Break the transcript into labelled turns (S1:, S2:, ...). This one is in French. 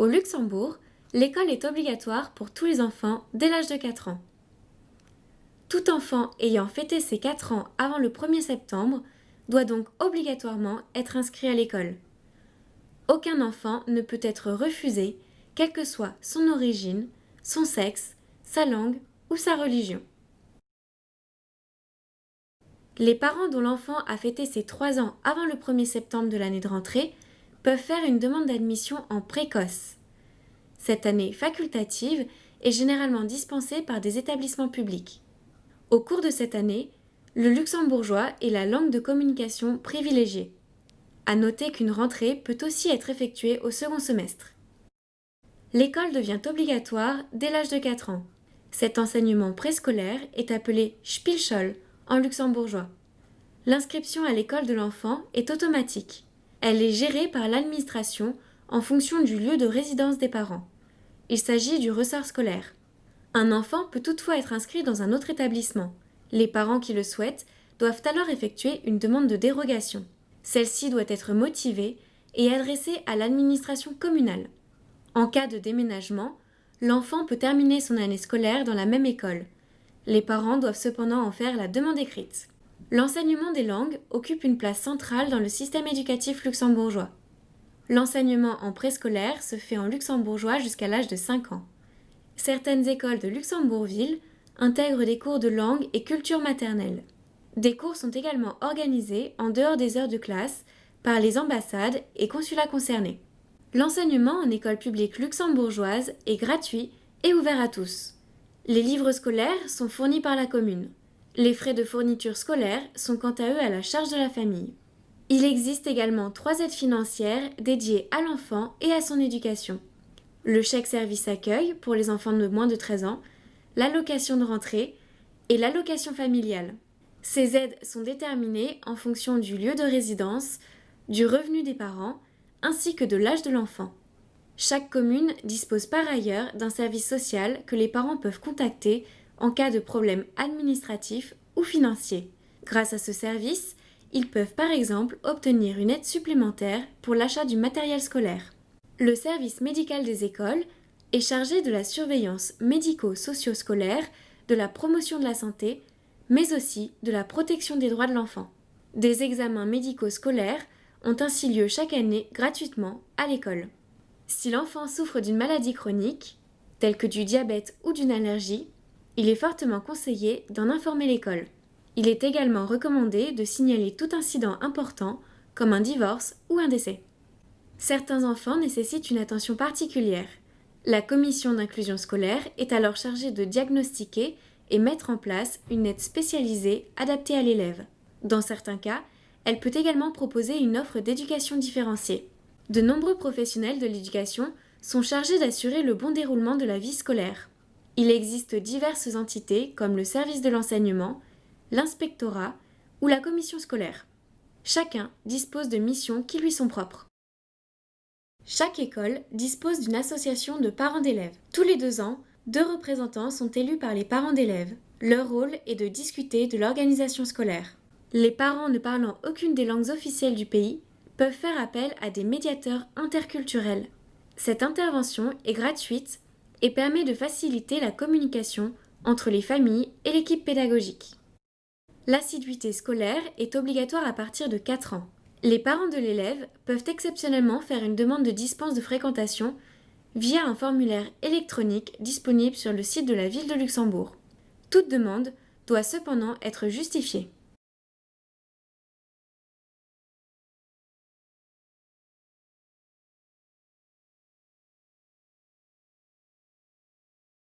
S1: Au Luxembourg, l'école est obligatoire pour tous les enfants dès l'âge de 4 ans. Tout enfant ayant fêté ses 4 ans avant le 1er septembre doit donc obligatoirement être inscrit à l'école. Aucun enfant ne peut être refusé, quelle que soit son origine, son sexe, sa langue ou sa religion. Les parents dont l'enfant a fêté ses 3 ans avant le 1er septembre de l'année de rentrée peuvent faire une demande d'admission en précoce. Cette année facultative est généralement dispensée par des établissements publics. Au cours de cette année, le luxembourgeois est la langue de communication privilégiée. À noter qu'une rentrée peut aussi être effectuée au second semestre. L'école devient obligatoire dès l'âge de 4 ans. Cet enseignement préscolaire est appelé Spielschule en luxembourgeois. L'inscription à l'école de l'enfant est automatique. Elle est gérée par l'administration en fonction du lieu de résidence des parents. Il s'agit du ressort scolaire. Un enfant peut toutefois être inscrit dans un autre établissement. Les parents qui le souhaitent doivent alors effectuer une demande de dérogation. Celle-ci doit être motivée et adressée à l'administration communale. En cas de déménagement, l'enfant peut terminer son année scolaire dans la même école. Les parents doivent cependant en faire la demande écrite. L'enseignement des langues occupe une place centrale dans le système éducatif luxembourgeois. L'enseignement en préscolaire se fait en luxembourgeois jusqu'à l'âge de 5 ans. Certaines écoles de Luxembourgville intègrent des cours de langue et culture maternelle. Des cours sont également organisés en dehors des heures de classe par les ambassades et consulats concernés. L'enseignement en école publique luxembourgeoise est gratuit et ouvert à tous. Les livres scolaires sont fournis par la commune. Les frais de fourniture scolaire sont quant à eux à la charge de la famille. Il existe également 3 aides financières dédiées à l'enfant et à son éducation. Le chèque service accueil pour les enfants de moins de 13 ans, l'allocation de rentrée et l'allocation familiale. Ces aides sont déterminées en fonction du lieu de résidence, du revenu des parents, ainsi que de l'âge de l'enfant. Chaque commune dispose par ailleurs d'un service social que les parents peuvent contacter en cas de problème administratif ou financier. Grâce à ce service, ils peuvent par exemple obtenir une aide supplémentaire pour l'achat du matériel scolaire. Le service médical des écoles est chargé de la surveillance médico-socio-scolaire, de la promotion de la santé, mais aussi de la protection des droits de l'enfant. Des examens médico-scolaires ont ainsi lieu chaque année gratuitement à l'école. Si l'enfant souffre d'une maladie chronique, telle que du diabète ou d'une allergie, il est fortement conseillé d'en informer l'école. Il est également recommandé de signaler tout incident important, comme un divorce ou un décès. Certains enfants nécessitent une attention particulière. La commission d'inclusion scolaire est alors chargée de diagnostiquer et mettre en place une aide spécialisée adaptée à l'élève. Dans certains cas, elle peut également proposer une offre d'éducation différenciée. De nombreux professionnels de l'éducation sont chargés d'assurer le bon déroulement de la vie scolaire. Il existe diverses entités comme le service de l'enseignement, l'inspectorat ou la commission scolaire. Chacun dispose de missions qui lui sont propres. Chaque école dispose d'une association de parents d'élèves. Tous les 2 ans, 2 représentants sont élus par les parents d'élèves. Leur rôle est de discuter de l'organisation scolaire. Les parents ne parlant aucune des langues officielles du pays peuvent faire appel à des médiateurs interculturels. Cette intervention est gratuite et permet de faciliter la communication entre les familles et l'équipe pédagogique. L'assiduité scolaire est obligatoire à partir de 4 ans. Les parents de l'élève peuvent exceptionnellement faire une demande de dispense de fréquentation via un formulaire électronique disponible sur le site de la ville de Luxembourg. Toute demande doit cependant être justifiée.